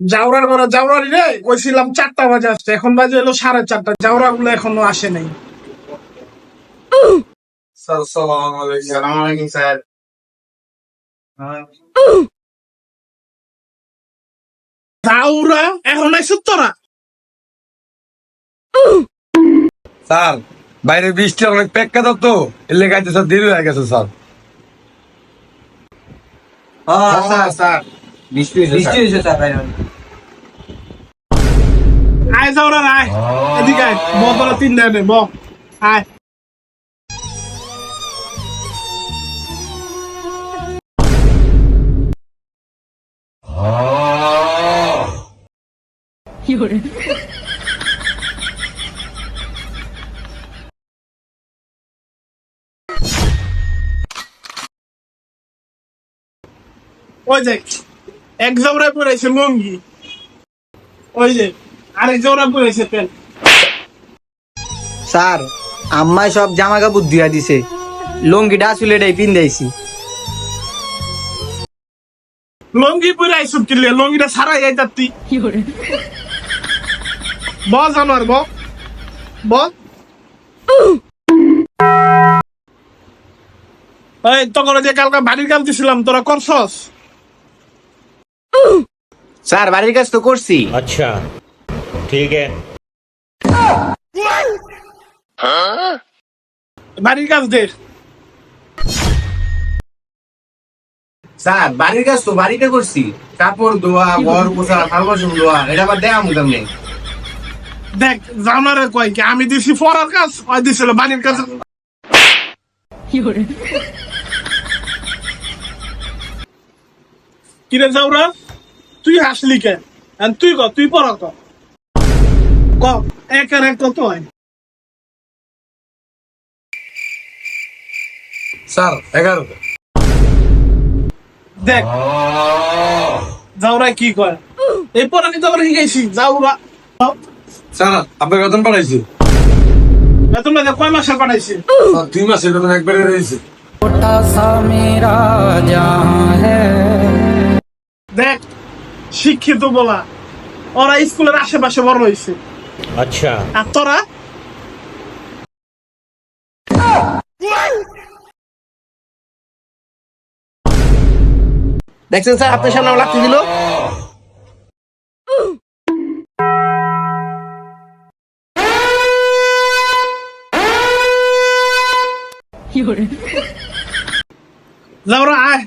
জাউরার ঘরে জাউরারি রে কইছিলাম 4টা বাজে আসছে, এখন বাজে হলো 4:30। জাউরা গুলো এখনো আসে নাই। স্যার আসসালামু আলাইকুম। সালাম আলাইকুম স্যার। জাউরা এখন আইসুত তোরা? স্যার বাইরে বৃষ্টি অনেক পেক্কা তো এর লেগে আইতে স্যার দেরি হয়ে গেছে স্যার। স্যার স্যার বৃষ্টি হয়েছে স্যার বাইরে। আয় জাউরা আয়, এদিকে আয়, তোরা 3 দেয় ব আয়। ওই যে এক জাউরা পড়েছে লঙ্গি, ওই যে আরেক জাউরা পড়েছে প্যান্ট। স্যার আম্মাই সব জামা কাপড় ধুয়া দিছে, লঙ্গিটা আসলে এটাই পিন্দাইছি। লঙ্গি পরে আইসুত কিনলে লঙ্গিটা সারাই যাইতার তুই। ব জানোয়ার ব ব। এই তখন যে কালকে বাড়ির কাজ দিছিলাম তোরা করছস? স্যার বাড়ির কাজ তো করছি। अच्छा ठीक है। বাড়ির কাজ দে। স্যার বাড়ির কাজ তো বাড়িতে করছি, কাপড় ধোয়া, ঘর পোছা, থাল বাসন ধোয়া, এটা আবার দেয়া মুদাম নেই। দেখ জানোয়ারের কয় কি আমি দিছি পড়ার কাজ, ওই দিছিল বাড়ির কাজ। কিরে যাওরা তুই হাসলি কেন? তুই ক, তুই পড়া ক ক, এক আর এক কত হয়? স্যার 11। দেখ যাওরা কি কয়, এই পড়া নিতে আমরা শিখাইছি যাওরা। স্যার আপনার বেতন পাঠাইছি। তোমরা কয় মাসে পাঠাইছি? স্যার 2 মাসের বেতন একবারে রয়েছে। দেখ শিক্ষিত বলা, ওরা স্কুলের আশেপাশে বড় হয়েছে, अच्छा আর তোরা দেখছেন স্যার আপনার সামনে লাগতে দিল। যাওরা আয়।